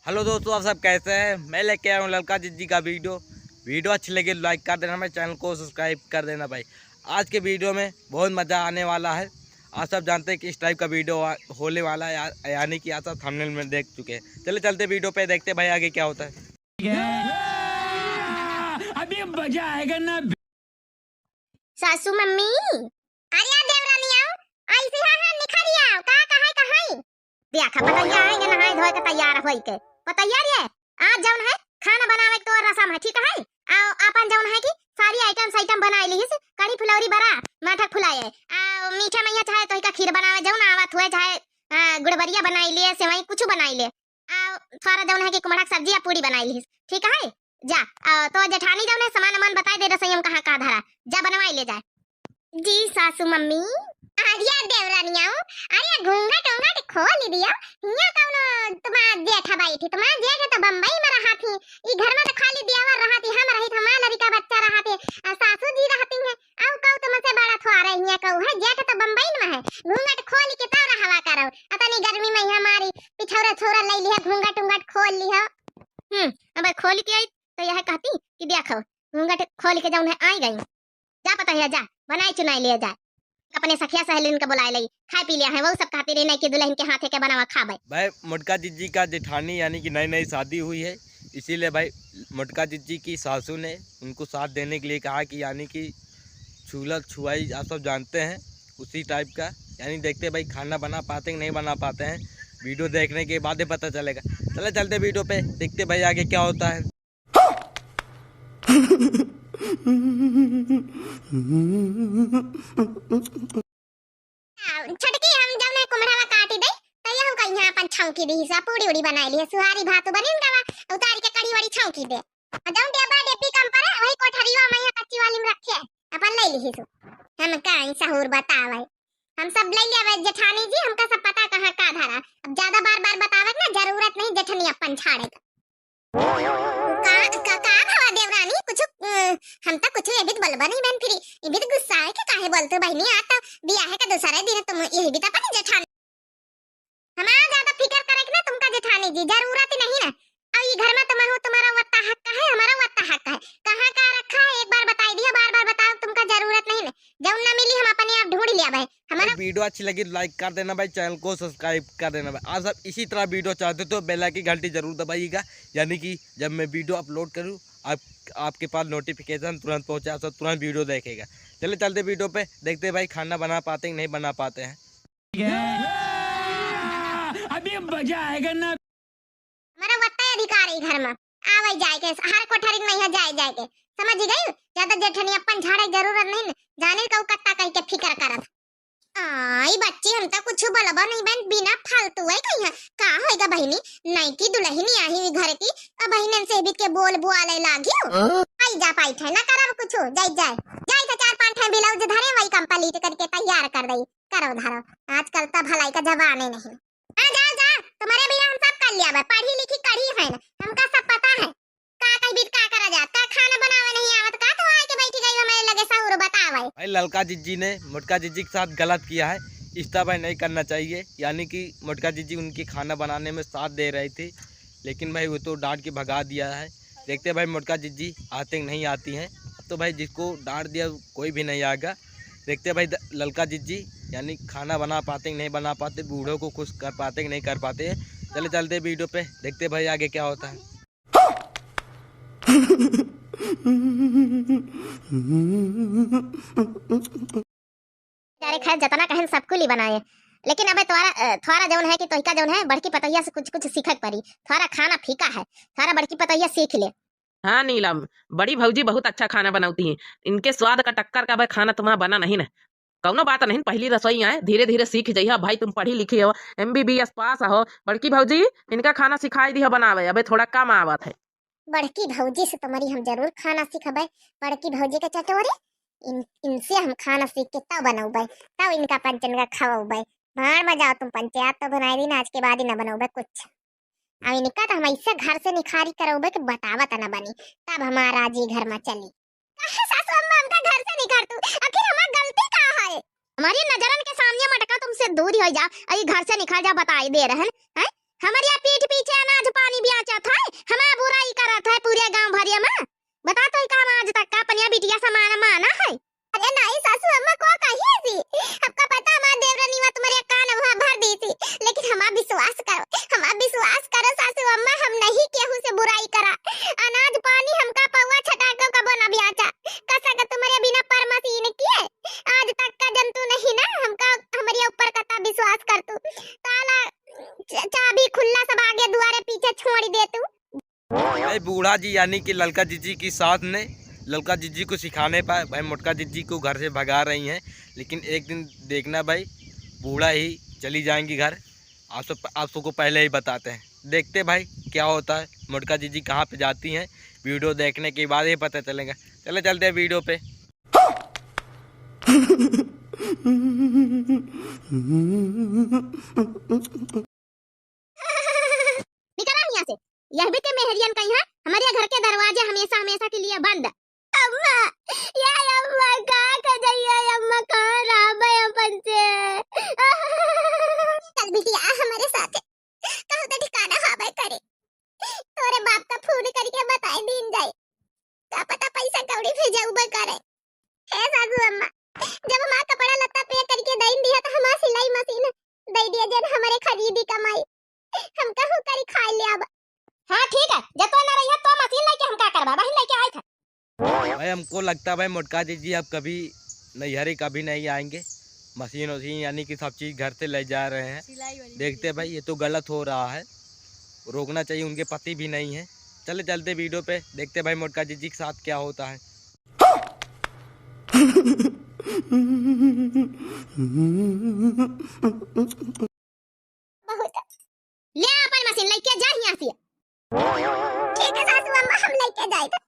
Hello दोस्तों, आप सब कैसे हैं। मैं लेके आया हूँ ललका जिज्जी का वीडियो अच्छी लगे लाइक कर देना भाई, चैनल को सब्सक्राइब कर देना भाई। आज के वीडियो में बहुत मज़ा आने वाला है। आप सब जानते हैं कि इस टाइप का वीडियो होने वाला है, यानी कि आप सब थंबनेल में देख चुके हैं। चले चलते वीडियो पे देखते भाई आगे क्या होता है। अभी मजा आएगा ना। सासू मम्मी अरे देवरानी आओ ऐसे हां निखरी आओ का कहां देखा पतैया आएंगे नहाए धोए के तैयार होई के पतैया रे आज जौन है खाना बनावे तो रसम है, ठीक है। आओ अपन जौन है कि सारी आइटम बनाई ली से कड़ी फुलौरी बरा मठक फुलाए आ मीठा मैया चाहे तो का खीर बनावे जौन आवत हुए चाहे गुड़बरिया बनाई लिए सेवई कुछ बनाई ले आ थोड़ा जौन है कि कुमड़ा सब्जी या पूरी बनाई ली, ठीक है। जा तो जेठानी जौन है सामान बताई दे रसोई में कहां का धरा जा बनवाई ले जाए। जी सासू मम्मी आरिया देवरानी आओ अरे घूंघट खोल दिया हिया कौनो तुम्हारा जेठा बैठी तुम्हारा जेठ तो बम्बई में रहा थी ई घर में तो खाली दियावर रहा थी हम रही हमारा लड़का बच्चा रहा थे सासू जी रहती है आओ कौ तुमसे बड़ा थो आ रही है कौ है जेठ तो बम्बई में है घूंघट खोल के तब हवा करो अतनी गर्मी में हमारी पिछौरा छोरा ले लिया घूंघट खोल लिया अब खोल के आई तो यह कहती कि देखो घूंघट खोल के जाऊं है आई गई जा पता है जा बनाई चुनाई ले जाए अपने सखिया सहेलिन के बुलाए लई खाए पी लिया है वो सब खाती रही नहीं कि दुल्हन के हाथे के बनावा खाबे। भाई मोटका जिज्जी का जेठानी यानी कि नई नई शादी हुई है, इसीलिए भाई मोटका जिज्जी की सासू ने उनको साथ देने के लिए कहा कि यानी कि चूल्हा छुआई आप सब जानते हैं उसी टाइप का। यानी देखते भाई खाना बना पाते हैं नहीं बना पाते हैं, वीडियो देखने के बाद ही पता चलेगा। चले चलते वीडियो पे देखते भाई आगे क्या होता है। छटकी हम जब ने कुमड़ावा काटी दे त यहु का यहां अपन छौंकी दी सा पूरी उड़ी बनाई ली सुहारी भात बनिन का उतार के कड़ी वाली छौंकी दे जौन डेबा डेपी कम पर वही कोठरीवा में कच्ची वाली में रखे अपन ले ली सु हम का सहूर बतावे हम सब ले लिया जेठानी जी हमका सब पता कहां का धरा अब ज्यादा बार बतावे ना जरूरत नहीं जेठनी अपन छाड़े का हवा देवरानी कुछ हम तो कुछ ये भी बोलबा नहीं बहन फिर ये भी गुस्सा है कि काहे बोलते बहनी आता बिया है का दूसरा दिन तुम ये भी तो पता जेठानी हमारा ज्यादा फिक्र करे ना तुमका जेठानी जी जरूरत ही नहीं ना और ये घर में तुम्हारा वत्ता हक है हमारा वत्ता हक है कहां का रखा है एक बार बताई दिया बार बताओ तुमका जरूरत नहीं ना जब ना मिली हम अपने आप ढूंढ लिया भाई हमारा वीडियो अच्छी लगी लाइक कर देना भाई, चैनल को सब्सक्राइब कर देना भाई। आप सब इसी तरह वीडियो चाहते तो बेल की घंटी जरूर दबाइएगा, यानी कि जब मैं वीडियो अपलोड करूँ आपके पास नोटिफिकेशन तुरंत पहुँचे, आप सब तुरंत वीडियो देखेगा। चले चलते वीडियो पे देखते भाई खाना बना पाते हैं नहीं बना पाते हैं। अभी मजा आएगा ना। हमारा वत्ता अधिकार है घर में आवे जाए के हर कोठरी में यहां जाए के समझ गई ज्यादा जेठनी अपन झाड़े जरूरत नहीं न जाने का कत्ता कह के फिकर करत आई बच्ची हम तो कुछ बोलबा नहीं बहन बिना फालतू है कहिया का होएगा बहनी नहीं की दुल्हनी आई हुई घर की अब बहनन से भी के बोल बुआले लागी आई जा पाई थे ना करब कुछ जाए तो चार पांच थे ब्लाउज धरे वही कंप्लीट करके तैयार कर दई करो धरो आजकल तो भलाई का जमाने नहीं आ जा तुम्हारे भैया हम सब कर लिया है पढ़ी लिखी कड़ी है ना हमका सब पता है का कहीं भी का करा जाता खाना बनावे नहीं आवत का तो आके बैठी गई हमारे लगे सहूर बतावे। भाई ललका जिज्जी ने मोटका जिज्जी के साथ गलत किया है, इस तरह भाई नहीं करना चाहिए। यानी कि मोटका जिज्जी उनकी खाना बनाने में साथ दे रही थी, लेकिन भाई वो तो डांट के भगा दिया है। देखते भाई मोटका जिज्जी आते नहीं आती हैं, तो भाई जिसको डांट दिया कोई भी नहीं आएगा। देखते भाई ललका जिज्जी यानी खाना बना पाते नहीं बना पाते, बूढ़ों को खुश कर पाते नहीं कर पाते हैं। चले चलते वीडियो पे देखते भाई आगे क्या होता है। खैर जतना कहन सबको ली बनाए लेकिन अबे थोड़ा जौन है कि तोहिका जौन है बड़की पतैया से कुछ सीखक पड़ी। थोड़ा खाना फीका है, थोड़ा बड़की पतैया सीख ले। हाँ नीलम, बड़ी भौजी बहुत अच्छा खाना बनाती हैं, इनके स्वाद का टक्कर का भाई खाना तुम्हारा बना नहीं ना। कौनो बात नहीं, पहली रसोई आए धीरे धीरे सीख जाइए। भाई तुम पढ़ी लिखी हो, MBBS पास हो, बड़की भौजी इनका खाना सिखाई दी बनावे, अबे थोड़ा कम आवत है। बड़की भौजी से तुम्हारी हम जरूर खाना सीखबे। बड़की भौजी के चटोरे इनसे हम खाना सीख के तब बनाऊबे, तब इनका पंचन का खवाऊबे। भाड़ में जाओ तुम पंचायत तो बनाई दी ना, आज के बाद ही ना बनाऊबे कुछ। अब इनका तो हम ऐसे घर से निखारी करऊबे कि बतावत ना बनी, तब हमारा जी घर में चली। सासू अम्मा हमका घर से निखार तू, आखिर हमारी गलती का है? हमारी नजरन के सामने मटका तुमसे दूर ही हो जा, आई घर से निखार जा बताई दे रहन हैं। हमारी पीठ पीछे अनाज पानी भी अरे सासू अम्मा हम नहीं केहू से बुराई करा। अनाज पानी हमका पौवा छटाको का बना बियाचा। कसा का तुम्हारे बिना पर मशीन किए आज तक का जंतु नहीं ना हमका हमारे ऊपर कता विश्वास कर तू। ताला चाबी खुला सब आगे दुआरे पीछे छोड़ दे तू। भाई बूढ़ा जी यानी कि ललका जीजी की सास ने ललका जीजी को सिखाने पर भाई मोटका जीजी को घर से भगा रही हैं। लेकिन एक दिन देखना भाई बूढ़ा ही चली जाएंगी घर। आप सबको पहले ही बताते हैं, देखते भाई क्या होता है, मोटका जीजी कहाँ पे जाती हैं। वीडियो देखने के बाद ही पता चलेगा। चले चलते हैं वीडियो पे। निकल आ यहाँ से। यह भी के मेहरियन कहीं है हमारे घर के दरवाजे हमेशा हमेशा के लिए बंद। अम्मा ये अम्मा कहाँ का जाइए अम्मा कहाँ राम है अपन से। चल बिटिया हमारे साथ कहो तो ठिकाना हावे करे। तोरे बाप का फोन करके बताए दिन जाए का पता पैसा कौड़ी भेजा उबे करे। हे सासू अम्मा जब मां कपड़ा लत्ता पे करके दइन दिया तो हमार सिलाई मशीन दे दिया जन हमारे खरीदी कमाई हम कहू करी खा ले। अब हां ठीक है जब तो ना रही तो मशीन लेके हम का करबा बहिन लेके आए थे। भाई हमको लगता है भाई मोटका जीजी अब कभी नैहरे कभी नहीं आएंगे। मशीन वशीन यानी कि सब चीज़ घर से ले जा रहे हैं। देखते हैं भाई ये तो गलत हो रहा है, रोकना चाहिए। उनके पति भी नहीं है। चले चलते वीडियो पे देखते हैं भाई मोटका जीजी के साथ क्या होता है। ले अपन मशीन लेके जा यहाँ से। ठीक है सासू अम्मा हम लेके जाए थे।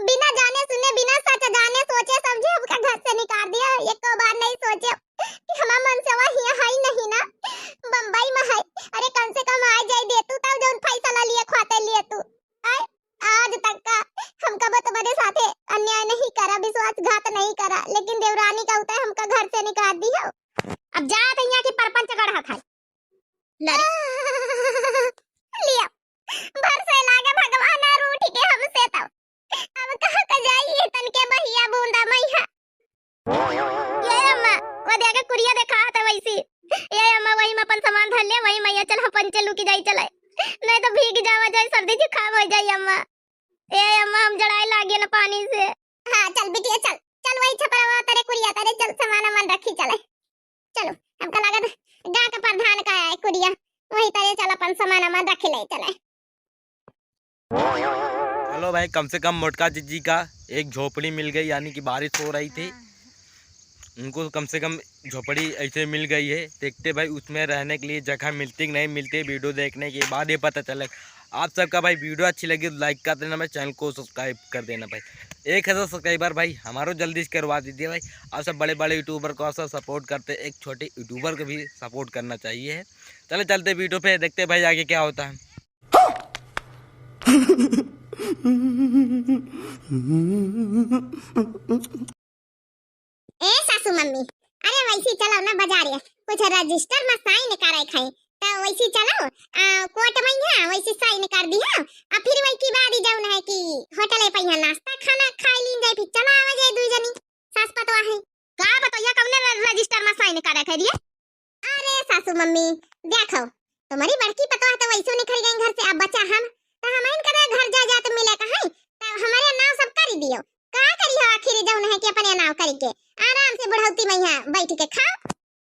बिना जाने सुने बिना सच जाने सोचे समझे हमका घर से निकाल दिया। एक तो बार नहीं सोचे कि हमारा मन से वही है ही नहीं ना बम्बई में है। अरे कम से कम आ जाए दे तू तब जो फैसला लिए खाते लिए तू आज तक का हम कब तुम्हारे साथ अन्याय नहीं करा विश्वासघात नहीं करा। लेकिन देवरानी का होता है हमका घर से निकाल दिया। अब जा यहाँ की परपंच गढ़ा था लिया भर से लागे भगवान रूठ के हमसे तब अब कहां का जाइए तन के बहिया बूंदा मैया। ये अम्मा वो देखे कुरिया देखा था वैसी। ये अम्मा वही में अपन सामान धर ले वही मैया चल अपन चलू की जाई चले नहीं तो भीग जावा जाए सर्दी जुकाम हो जाए। अम्मा ये अम्मा हम जड़ाई लागे ना पानी से। हां चल बिटिया चल चल वही छपरवा तेरे कुरिया तेरे चल सामान मन रखी चले। चलो हमका लगा गांव का प्रधान का है कुरिया वही तेरे चल अपन सामान मन रख ले चले। चलो भाई कम से कम मोटका जीजी का एक झोपड़ी मिल गई यानी कि बारिश हो रही थी उनको कम से कम झोपड़ी ऐसे मिल गई है। देखते भाई उसमें रहने के लिए जगह मिलती कि नहीं मिलती। वीडियो देखने के बाद ही पता चलेगा। आप सबका भाई वीडियो अच्छी लगी तो लाइक कर देना भाई, चैनल को सब्सक्राइब कर देना भाई। 1000 सब्सक्राइबर भाई हमारो जल्दी से करवा दीजिए भाई। आप सब बड़े बड़े यूट्यूबर को सब सपोर्ट करते, एक छोटे यूट्यूबर को भी सपोर्ट करना चाहिए। चले चलते वीडियो पे देखते भाई आगे क्या होता है। ए सासू मम्मी अरे वैसे चलो ना बाजार है कुछ रजिस्टर में साइन कराए खाए तो वैसे चलो कोर्ट में है वैसे साइन कर दिया। अब फिर वही की बात ही जाऊन है कि होटल पे यहाँ नाश्ता खाना खाई लीन जाए फिर चलो आवा जाए दुई जनी सास पतवा है का बताइए कौन रजिस्टर में साइन करे खाई दिए। अरे सासू मम्मी देखो तुम्हारी बड़की पतवा तो वैसे निकल गई घर से। अब बच्चा हम तो हम इन करे घर जा तो मिले कहां तो हमारे नाम सब कर दियो का करी हो आखिर जाऊन है कि अपने नाम करके आराम से बुढ़ौती में यहाँ बैठ के खाओ।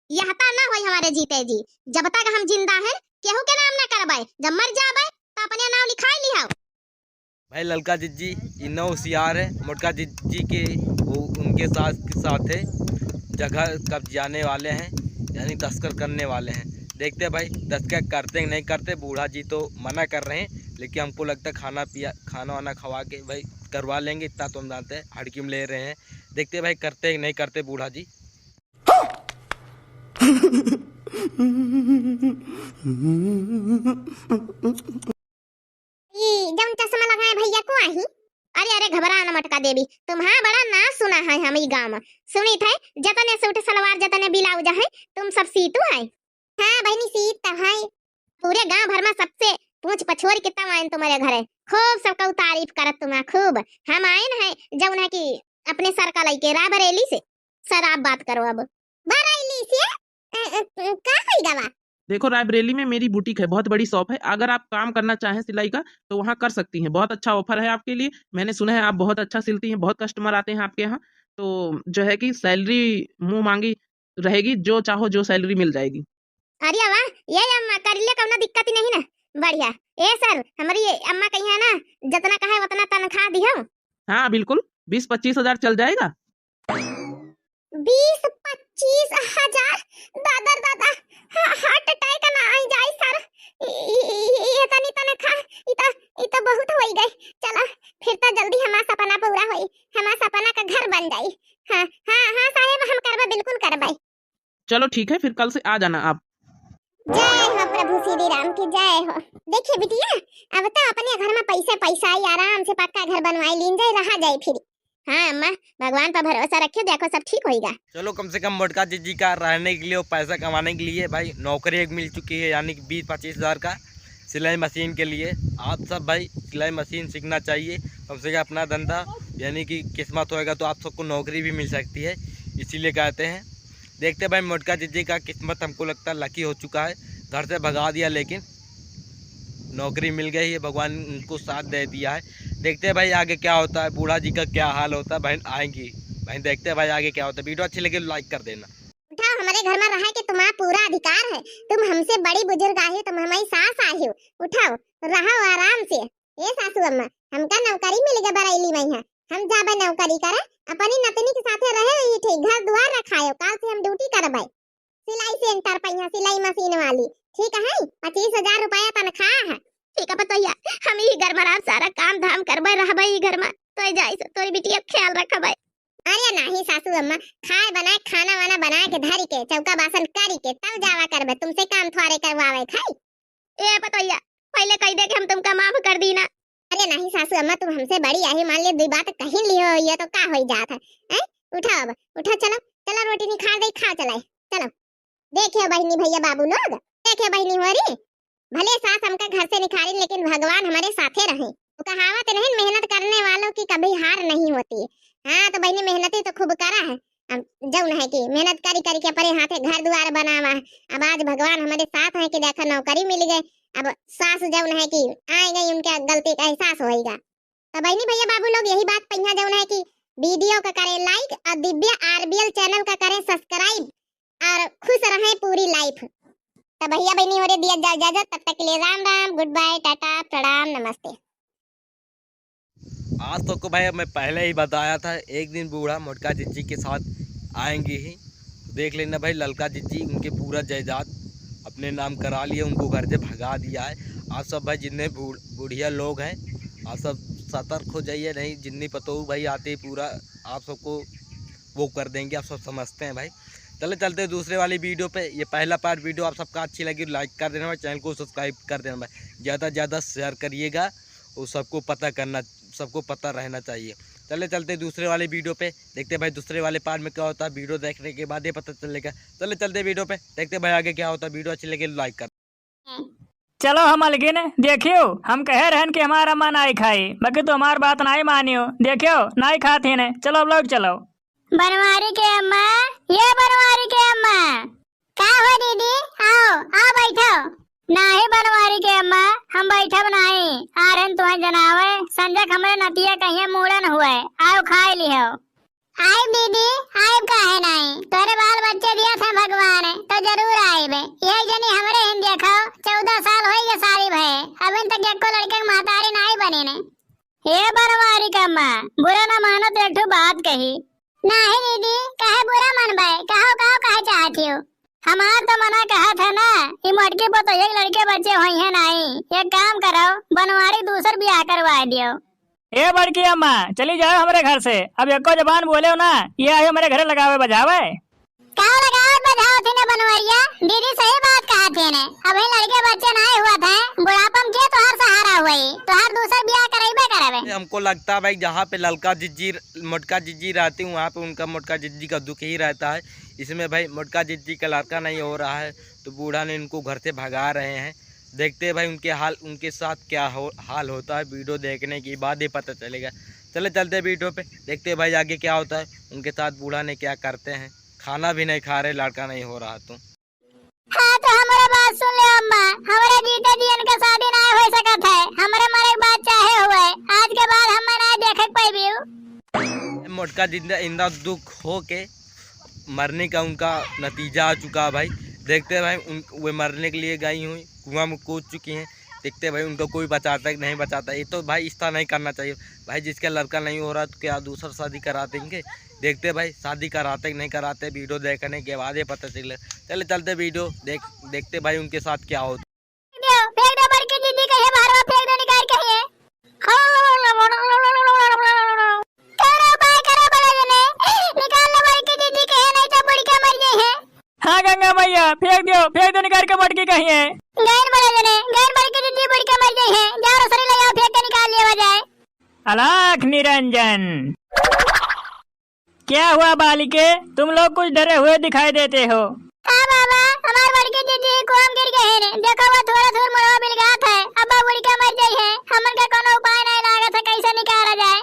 यह ता ना होई हमारे जीते जी जब तक हम जिंदा हैं केहू के नाम ना करबाई जब मर जाबे तो अपने नाम लिखाई लिहाओ। भाई ललका जीजी इतना होशियार है। मोटका जीजी के वो उनके साथ है जगह कब जाने वाले हैं यानी तस्कर करने वाले हैं। देखते भाई तस्कर करते नहीं करते। बूढ़ा जी तो मना कर रहे हैं लेकिन हमको लगता है खाना वाना खवा के भाई करवा लेंगे। इतना तो हम जानते हैं हड़की में ले रहे हैं। देखते भाई करते नहीं करते बूढ़ा जी। जब चश्मा लगाए भैया को आही अरे अरे घबरा न मटका देवी तुम्हारा बड़ा नाम सुना है हम ई गांव में सुनी थे जतने सूट सलवार जतने ब्लाउज है तुम सब सीतू है। हाँ बहनी सीत तो है पूरे गांव भर में सबसे पूछ पछोर के तब आए तुम्हारे घरे खूब सबका तारीफ करत तुम्हारा खूब। हम आए है जब ना कि अपने सर का लेके राबरेली से सर आप बात करो अब बरेली से का होई गवा देखो रायबरेली में मेरी बुटीक है, बहुत बड़ी शॉप है। अगर आप काम करना चाहें सिलाई का तो वहाँ कर सकती हैं। बहुत अच्छा ऑफर है आपके लिए। मैंने सुना है आप बहुत अच्छा सिलती हैं, बहुत कस्टमर आते हैं आपके यहाँ। तो जो है कि सैलरी मुंह मांगी रहेगी, जो चाहो जो सैलरी मिल जाएगी। अरे वाह, ये अम्मा कर ले, कौनो दिक्कत ही नहीं ना। बढ़िया। ए सर, हमारी ये अम्मा कही है ना, जितना कहे उतना तनख्वाह दियो। हाँ बिल्कुल, 20-25 हजार चल जाएगा। 20-25 हजार? दादा दादा, हार्ट अटैक ना आई जाए सर। ये तनी तनख्वाह इता बहुत होई गई। चला फिर तो जल्दी हमारा सपना पूरा होई, हमारा सपना का घर बन जाई। हाँ हाँ हाँ साहेब, हम करबे, बिल्कुल करबे। चलो ठीक है, फिर कल से आ जाना आप। जय हो प्रभु श्री राम की जय हो। देखिए बिटिया, अब तो अपने घर में पैसा ही आराम से पक्का घर बनवाई लीन जाए, रहा जाए फिर। हाँ अम्मा, भगवान पर भरोसा रखियो, देखो सब ठीक होएगा। चलो कम से कम मोटका जीजी का रहने के लिए और पैसा कमाने के लिए भाई नौकरी एक मिल चुकी है, यानी कि 20-25 हज़ार का सिलाई मशीन के लिए। आप सब भाई सिलाई मशीन सीखना चाहिए, कम से कम अपना धंधा, यानी कि किस्मत होएगा तो आप सबको नौकरी भी मिल सकती है। इसीलिए कहते हैं, देखते भाई मोटका जीजी का किस्मत हमको लगता है लकी हो चुका है। घर से भगा दिया लेकिन नौकरी मिल गई है, भगवान उनको साथ दे दिया है। देखते हैं भाई आगे क्या होता है, बूढ़ा जी का क्या हाल होता है। बहन आएंगी, बहन देखते हैं भाई आगे क्या होता है। वीडियो अच्छी लगे लाइक कर देना। उठाओ, हमारे घर में रहा कि तुम्हारा पूरा अधिकार है। तुम हमसे बड़ी बुजुर्ग आई हो, तुम हमारी सास आई हो। उठाओ, रहो आराम से। ए सासू अम्मा, हमका नौकरी मिल गई बरेली में है, हम जाबे नौकरी करे, अपनी नतनी के साथे रहे ही ठीक, घर द्वार रखायो। काल से हम ड्यूटी करबे सिलाई सेंटर पे, यहाँ सिलाई मशीन वाली। ठीक है, 25 हजार रुपया तनख्वाह है। ठीक है बताइए, हम ही घर में सारा काम धाम करबे, रहबे ही घर में। तो जाई से तोरी बिटिया ख्याल रखबे। अरे नहीं सासू अम्मा, खाए बनाए खाना वाना बना के धरी के चौका बासन करी के तब जावा करबे, तुमसे काम थोड़े करवावे खाई। ए बताइए, पहले कह दे कि हम तुमका माफ कर दी ना। अरे नहीं सासू अम्मा, तुम हमसे बड़ी आई, मान ले 2 बात कहीं लियो ये तो का हो जात है। उठो अब, उठो, चलो चलो, रोटी नहीं खा दे, खा चलाए चलो। देखियो बहनी भैया बाबू लोग, देखियो बहनी होरी, भले सास हमका घर से निकाली लेकिन भगवान हमारे साथे रहे। तो कहावत नहीं, मेहनत करने वालों की कभी हार नहीं होती है। हाँ तो बहनी मेहनती तो खूब करा है, जौन है कि मेहनत करी करी के अपने हाथे घर द्वार बनावा। अब आज भगवान हमारे साथ है कि देखा नौकरी मिल गई। अब सास जौन है कि आए गई, उनके गलती का एहसास होएगा। तो बहनी भैया बाबू लोग यही बात पहिया जौन है कि वीडियो का करे लाइक और दिव्या RBL चैनल का करे सब्सक्राइब और खुश रहे पूरी लाइफ। तो भैया बहनी हो रहे दिया जा इजाजत, तब तक के लिए राम राम, गुड बाय, टाटा, प्रणाम, नमस्ते। आज तो को भाई मैं पहले ही बताया था, एक दिन बूढ़ा मोटका जीजी के साथ आएंगे ही। देख लेना भाई, ललका जीजी उनके पूरा जायदाद अपने नाम करा लिए, उनको घर से भगा दिया है। आप सब भाई जितने बुढ़िया लोग हैं, आप सब सतर्क हो जाइए, नहीं जितनी पतोहू भाई आते पूरा आप सबको वो कर देंगे, आप सब समझते हैं भाई। चले चलते दूसरे वाली वीडियो पे। ये पहला पार्ट वीडियो आप सबका अच्छी लगी लाइक कर देना भाई, चैनल को सब्सक्राइब कर देना भाई, ज़्यादा से ज़्यादा शेयर करिएगा, और सबको पता रहना चाहिए। चले चलते दूसरे वाले वीडियो पे, देखते भाई दूसरे वाले पार्ट में क्या होता है। वीडियो देखने के बाद ही पता चलेगा। चले चलते वीडियो पे, देखते भाई आगे क्या होता है। वीडियो अच्छी लगी लाइक कर। चलो हम अलगे ने देखियो, हम कहे रहन कि हमारा मन आई खाई, बाकी तो हमार बात नहीं मानियो। देखियो नहीं खाते ने, चलो अब लोग चलो। बनवारी के अम्मा, ये बनवारी के अम्मा, का हो दीदी, आओ आओ बैठो। नहीं बनवारी के अम्मा, हम बैठब नहीं, आ रहे तुम्हें जनावे संजय हमरे नतिया कहीं मूड़न हुए, आओ खाए लियो। आए दीदी, आए काहे नहीं, तोरे बाल बच्चे दिया था भगवान तो जरूर आएबे। ये जनी हमरे हिंद देखो 14 साल हो गए सारी भय, अभी तक एको लड़के के महतारी नहीं बने ने। ये बनवारी के अम्मा, बुरा ना मानो तो एक बात कही। नहीं दीदी, कहे बुरा मन भाई, कहो कहे चाहती हो, हमार तो मना कहा था ना, ये मटके पर तो एक लड़के बच्चे हुए हैं नहीं। एक काम करो, बनवारी दूसर ब्याह करवा दियो। ए बड़की अम्मा, चली जाओ हमारे घर से, अब एको जबान बोले ना, ये आयो मेरे घर लगावे बजावे। कहो लगाओ बजाओ थे ना बनवरिया, दीदी सही बात कहा थे ने। अभी लड़के बच्चे नहीं हुआ था, बुढ़ापन के तो हर सहारा हुई, तो हर दूसर ब्याह कराइबे करावे। हमको लगता है भाई जहाँ पे ललका जीजी मोटका जीजी रहती हूँ, वहाँ पे उनका मोटका जीजी का दुख ही रहता है। इसमें भाई मोटका जीजी का लड़का नहीं हो रहा है, तो बूढ़ा ने इनको घर से भगा रहे हैं। देखते हैं भाई उनके साथ क्या हाल होता है, वीडियो देखने के बाद ही पता चलेगा। चले चलते वीडियो पे, देखते हैं भाई आगे क्या होता है, उनके साथ बूढ़ा ने क्या करते हैं। खाना भी नहीं खा रहे, लड़का नहीं हो रहा तो। हाँ तो हमारा बात बात सुन ले अम्मा, हमारे जीते जीवन के शादी ना हो सकत है, हमारे मरे के बाद चाहे हुए, आज के बाद हम ना देखे पाई। मोटका जिंदा इंदा दुख हो के मरने का उनका नतीजा आ चुका है भाई। देखते हैं भाई वे मरने के लिए गई हुई कुआं में कूद चुकी हैं। देखते हैं भाई उनको कोई बचाता है कि नहीं बचाता। ये तो भाई इस तरह नहीं करना चाहिए भाई। जिसका लड़का नहीं हो रहा तो क्या दूसरा शादी करा देंगे। देखते हैं भाई शादी कराते कि नहीं कराते, वीडियो देखने के बाद ही पता चले। चले चलते वीडियो देखते भाई उनके साथ क्या होता। हाँ गंगा मैया फेंक दो निकाल के मटकी कहीं है। अलख निरंजन, क्या हुआ बालिके, तुम लोग कुछ डरे हुए दिखाई देते हो। हाँ बाबा, हमार बड़की दीदी कुआं गिर गए हैं। देखो वो थोड़ा थोड़ा मुड़वा मिल गया था। अब्बा बुढ़ी का मर गई है। हमन का कोनो उपाय नहीं लागत है, कैसे निकाला जाए।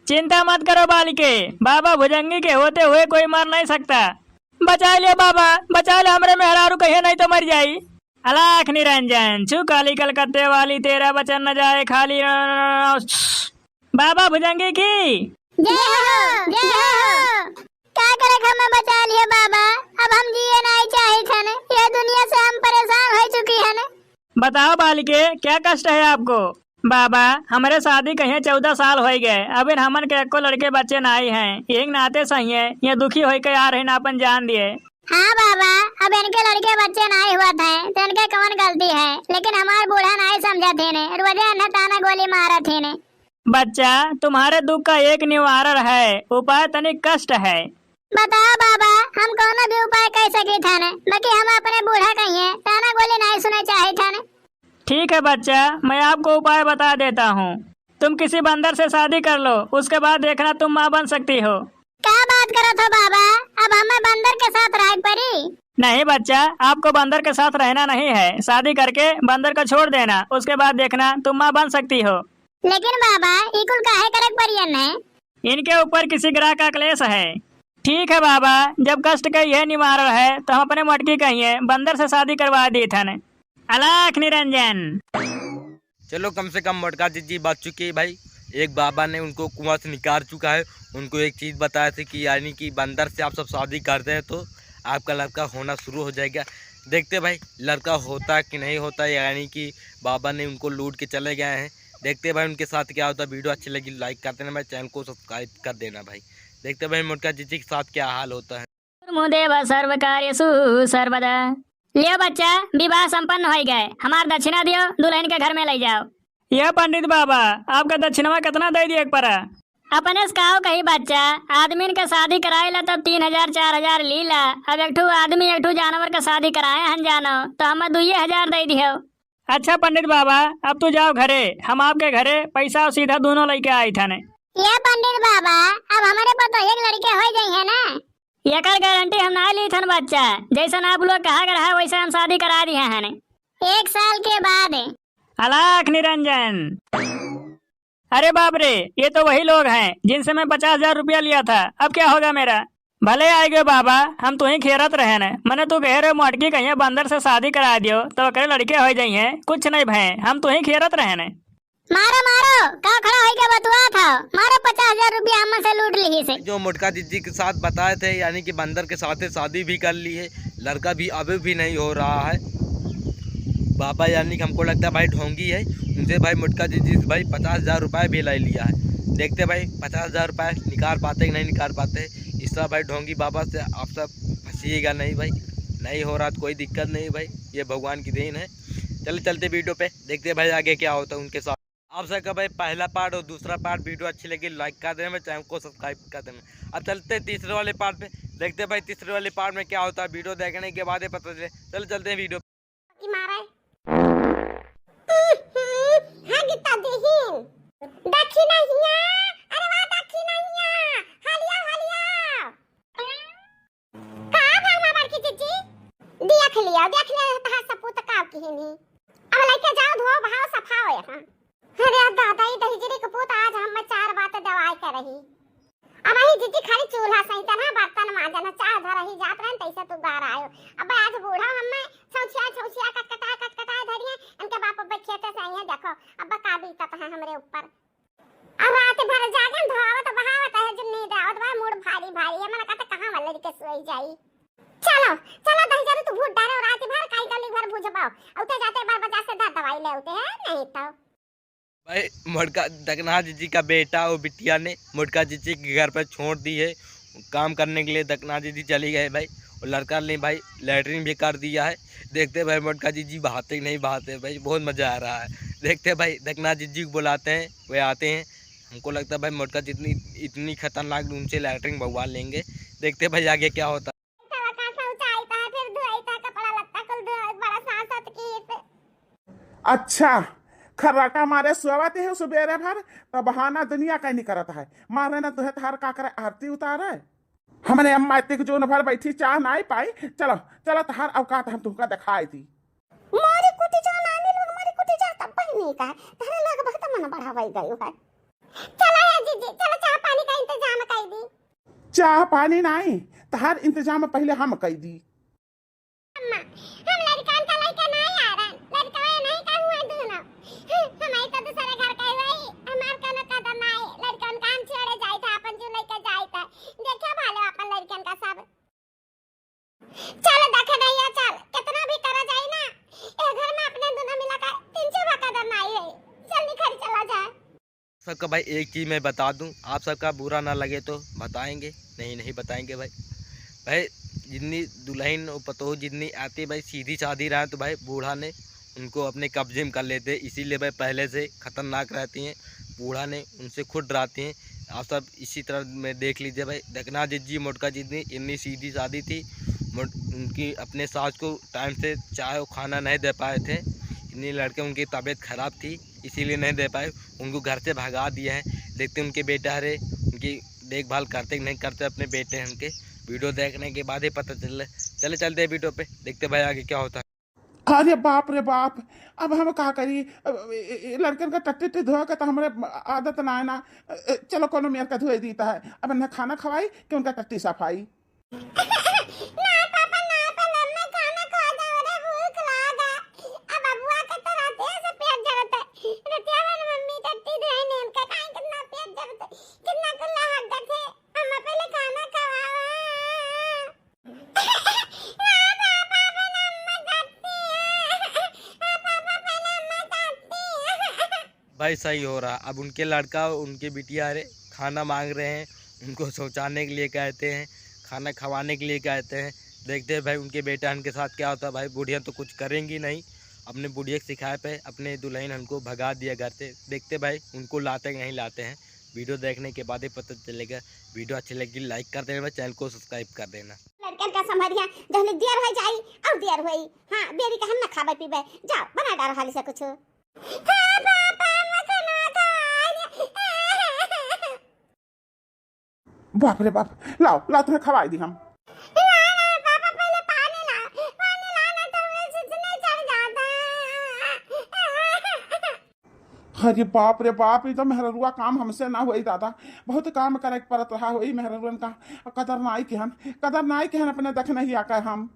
चिंता मत करो बालिके, बाबा भुजंगी के होते हुए कोई मर नहीं सकता। बचा लियो बाबा, बचा ले, हमरे मेहरारू कहे नहीं तो मर जाई। अलख निरंजन, छू काली कलकत्ते वाली, तेरा वचन न जाए खाली। बाबा भुजंगी की जय हो, जय हो। क्या करे हमें बचा लिया बाबा, अब हम जिए नहीं चाहे थन। ये दुनिया से हम परेशान हो चुकी है न। बताओ बालिके, क्या कष्ट है आपको। बाबा हमारे शादी कहीं 14 साल हो गए, अभी हमन के एको लड़के बच्चे नहीं हैं। एक नाते सही है, ये दुखी हो के आ रहे अपन जान दिए। हाँ बाबा, अब इनके लड़के बच्चे नहीं हुआ थे तो इनके कौन गलती है। लेकिन हमारे बूढ़ा नहीं समझा थे ने, रोजे इन्हें ताना गोली मारा थे ने। बच्चा तुम्हारे दुख का एक निवारण है, उपाय तनिक कष्ट है। बताओ बाबा, हम कौन भी उपाय कर सके थे ने, बाकी हम अपने बूढ़ा कहिए ताना गोली नहीं सुने चाहे थे ने। ठीक है बच्चा, मैं आपको उपाय बता देता हूँ। तुम किसी बंदर से शादी कर लो, उसके बाद देखना तुम माँ बन सकती हो। क्या बात करो तो बाबा, अब हमें बंदर के साथ रह पड़ी। नहीं बच्चा, आपको बंदर के साथ रहना नहीं है। शादी करके बंदर को छोड़ देना, उसके बाद देखना तुम माँ बन सकती हो। लेकिन बाबा इकुल काहे करक परियन है। इनके ऊपर किसी ग्रह का क्लेश है। ठीक है बाबा, जब कष्ट का यह निवारण है तो हम अपने मटकी कहिए बंदर से शादी करवा दी थन। अलख निरंजन, चलो कम से कम मोटका जी बच चुकी है भाई। एक बाबा ने उनको कुआं से निकाल चुका है। उनको एक चीज़ बताया थी कि यानी कि बंदर से आप सब शादी करते हैं तो आपका लड़का होना शुरू हो जाएगा। देखते भाई लड़का होता कि नहीं होता, यानी कि बाबा ने उनको लूट के चले गए हैं। देखते भाई उनके साथ क्या होता है। वीडियो अच्छी लगी लाइक कर देना भाई, चैनल को सब्सक्राइब कर देना भाई। देखते भाई मोटका जी के साथ क्या हाल होता है। मुदेव सर्व कार्यसु सर्वदा। लियो बच्चा, विवाह संपन्न हो गए, हमार दक्षिणा दियो, दुल्हन के घर में ले जाओ। यह पंडित बाबा, आपका दक्षिणा कितना दे दिए परा। अपने से कहो कही बच्चा, आदमी का शादी कराए ला तब 3000 4000 लीला। अब एक आदमी एक जानवर का शादी कराए हन जानो तो हमें 2000 दे दियो। अच्छा पंडित बाबा, अब तू जाओ घरे, हम आपके घरे पैसा और सीधा दोनों लेके आए थे। ये पंडित बाबा, अब हमारे पास तो एक लड़के हो गई है ना। ये कर गारंटी हम ना ली थन बच्चा, जैसा आप लोग कहा कर है वैसा हम शादी करा दिए हैं। 1 साल के बाद। अलख निरंजन, अरे बाप रे, ये तो वही लोग हैं जिनसे मैं 50,000 रुपया लिया था। अब क्या होगा मेरा। भले आएगे बाबा, हम तो ही खेरत रहे न। मैंने तू कह रहे मोटकी कहीं बंदर से शादी करा दियो तो करे लड़के हो जाइए, कुछ नहीं भय, हम तो ही खेरत रहे न। मारो मारो, का खड़ा हो गया बतुआ था। मारो 50,000 रुपया हमसे लूट ली से। जो मोटका जी के साथ बताए थे, यानी कि बंदर के साथ शादी भी कर ली है, लड़का भी अभी भी नहीं हो रहा है। बाबा यानी कि हमको लगता है भाई ढोंगी है। उनसे भाई मोटका जी से भाई 50,000 रुपये भी ले लिया है। देखते भाई 50,000 रुपये निकाल पाते कि नहीं निकाल पाते। इस तरह भाई ढोंगी बाबा से आप सब फंसीएगा नहीं भाई। नहीं हो रहा तो कोई दिक्कत नहीं भाई, ये भगवान की देन है। चलते वीडियो पे देखते भाई आगे क्या होता है उनके साथ। आप सबका भाई पहला पार्ट और दूसरा पार्ट वीडियो अच्छी लगी लाइक कर देना, चैनल को सब्सक्राइब कर देना। अब चलते तीसरे वाले पार्ट पे, देखते भाई तीसरे वाले पार्ट में क्या होता है। वीडियो देखने के बाद पता चले। चलते हैं वीडियो। हाँ गिट्टा देहीन दक्षिणा हिया, अरे वाह दक्षिणा हिया, हालिया हालिया का भावना बड़की जीजी देख लिया तहा सपूत काव की हिनी। अब लेके जाओ धो भाव सफा होए हां। अरे दादा ये दहिजरी के पुत आज हम 4 बात दवाई कर रही। अब आई जीजी खाली चूल्हा सही तना बर्तन मांजना चाह धर ही जात रहन तैसे तू बाहर आयो। अब आज बूढ़ा हम्मे छौछिया कटकटा धरिए इनके बाप अब खेते सही है देखो अब का बीतत है हमरे ऊपर। अब रात भर जागन धोवत बहावत है जो नींद आवत बा मूड भारी भारी है मन कहते कहां वाले के सोई जाई। चलो चलो दही जरूर तू भूत डारे रात भर काई गली भर बुझबाओ उते जाते बार बजा से दवाई ले उते है नहीं तो भाई मोटका दकनाथ जीजी का बेटा और बिटिया ने मोटका जीजी के घर पर छोड़ दी है काम करने के लिए। दकनाथ जीजी चली गए भाई और लड़का ने भाई लैटरिन भी कर दिया है। देखते भाई मोटका जीजी बहाते नहीं बहाते भाई बहुत मज़ा आ रहा है। देखते भाई दकनाथ जीजी को बुलाते हैं वे आते हैं। हमको लगता है भाई मोटका जितनी इतनी खतरनाक उनसे लैटरिन भगवा लेंगे। देखते भाई आगे क्या होता है। अच्छा खर्राटा मारे सुआवते है सुबेरे भर तो बहाना दुनिया का नहीं करता है मारे ना तुहे थार का करे आरती उतारे हमने अम्मा इतनी जोन भर बैठी चाह ना ही पाई। चलो चलो तहार अवकात हम तुमका दिखाई दी। मोरी कुटी जो नानी लोग मोरी कुटी जा तब नहीं का तारे लोग बहुत मन बढ़ावाई गयो है। चलो है जीजी चलो चाह पानी का इंतजाम कर दी। चाह पानी नहीं तहार इंतजाम पहले हम कर दी। अम्मा हम लड़कान का लड़का नहीं आ रहा लड़का नहीं का हुआ दोनों हमारे तो दूसरे घर का वही हमार का न कदम नहीं लड़कन काम छोड़े जाई था अपन जो लेके जाई था देखा भालो अपन लड़कन का सब। चलो देखे नहीं चल कितना भी करा जाए ना ए घर में अपने दोनों मिला कर 300 कदम नहीं है चल निखर चला जाए। सबका भाई एक चीज़ मैं बता दूं आप सबका बुरा ना लगे तो बताएंगे नहीं बताएंगे भाई। भाई जितनी दुल्हन और पतोह जितनी आती भाई सीधी शादी रहा तो भाई बूढ़ा ने उनको अपने कब्जे में कर लेते इसीलिए भाई पहले से खतरनाक रहती हैं। बूढ़ा ने उनसे खुद डराती हैं। आप सब इसी तरह में देख लीजिए भाई दकनाथ जीजी मोटका जितनी इतनी सीधी शादी थी उनकी अपने सास को टाइम से चाय और खाना नहीं दे पाए थे। इतनी लड़के उनकी तबीयत ख़राब थी इसीलिए नहीं दे पाए उनको घर से भगा दिया है। देखते उनके बेटा हरे उनकी देखभाल करते नहीं करते अपने बेटे हैं उनके। वीडियो देखने के बाद ही पता चलते वीडियो पे देखते भाई आगे क्या होता है। अरे बाप रे बाप अब हम का करी लड़कन का टट्टी धोए का तो हमारे आदत ना है ना। चलो कोनो मेयर का धोए देता है अब न खाना खवाई कि उनका टट्टी सफाई। भाई सही हो रहा अब उनके लड़का उनके बिटिया रे खाना मांग रहे हैं उनको शौचाने के लिए कहते हैं खाना खवाने के लिए कहते हैं। देखते हैं भाई उनके बेटा उनके साथ क्या होता है। भाई बुढ़िया तो कुछ करेंगी नहीं अपने बुढ़िया के सिखाए पे अपने दुल्हन उनको भगा दिया घर से। देखते भाई उनको लाते नहीं लाते हैं। वीडियो देखने के बाद ही पता चलेगा। वीडियो अच्छी लगी लाइक कर देना चैनल को सब्सक्राइब कर देना। लड़कन का संभालिया जहने देर हो जाई और देर होई हां बेरी का हम ना खाबे पीबे जाओ बना डाल हाली से कुछ। बाप रे बाप लाओ लाओ तुम्हें खवाई दी हम। अरे बाप रे बाप ये तो मेहरुआ काम हमसे ना हुई दादा बहुत काम करे परत रहा हुई मेहरुअन का कदर नाई के हन अपने देख नहीं आकर हम।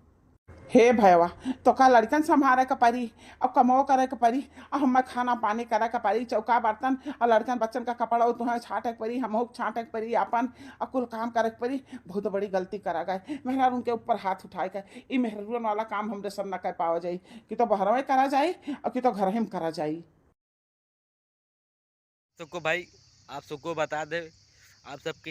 हे भैया तो का लड़कन संभारे का परी अब कमो करे का परी अब हम खाना पानी करे का परी चौका बर्तन और लड़कन बच्चन का कपड़ा तुम्हें छाटे के परी हम छाटे के परी अपन और कुल काम करे के परी। बहुत बड़ी गलती करा गए मेहरा उनके ऊपर हाथ उठाए गए ये मेहरुअन वाला काम हमरे सब न कर पावा जाये कि तो बहरवे करा जाये और कि तो घर में करा जाये। सबको भाई आप सबको बता दे आप सब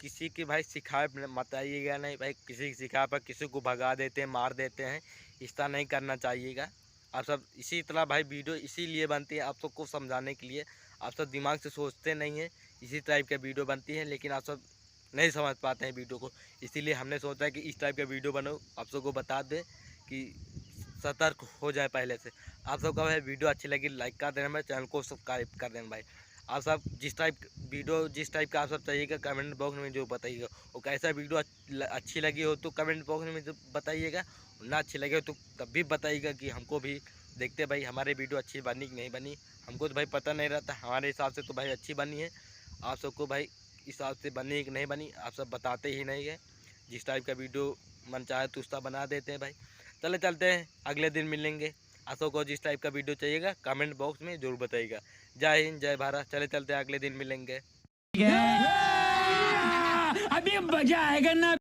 किसी की भाई सिखाए मत आइएगा नहीं भाई किसी की सिखाए पर किसी को भगा देते हैं मार देते हैं इस तरह नहीं करना चाहिएगा। आप सब इसी तरह भाई वीडियो इसीलिए बनती है आप सबको समझाने के लिए। आप सब दिमाग से सोचते नहीं हैं इसी टाइप का वीडियो बनती है लेकिन आप सब नहीं समझ पाते हैं वीडियो को इसीलिए हमने सोचा कि इस टाइप का वीडियो बनाओ आप सबको बता दें कि सतर्क हो जाए पहले से। आप सबका भाई वीडियो अच्छी लगी लाइक कर देना भाई चैनल को सब्सक्राइब कर देना भाई। आप सब जिस टाइप का आप सब चाहिएगा कमेंट बॉक्स में जो बताइएगा और कैसा वीडियो अच्छी लगी हो तो कमेंट बॉक्स में जो बताइएगा ना अच्छी लगे हो तो तब भी बताइएगा कि हमको भी देखते भाई हमारे वीडियो अच्छी बनी कि नहीं बनी। हमको तो भाई पता नहीं रहता हमारे हिसाब से तो भाई अच्छी बनी है। आप सबको भाई हिसाब से बनी कि नहीं बनी आप सब बताते ही नहीं है। जिस टाइप का वीडियो मन चाहे तो उसका बना देते हैं भाई। चले चलते हैं, अगले दिन मिलेंगे। अशोक को जिस टाइप का वीडियो चाहिएगा कमेंट बॉक्स में जरूर बताइएगा। जय हिंद जय भारत। चले चलते हैं, अगले दिन मिलेंगे। अभी मजा आएगा ना।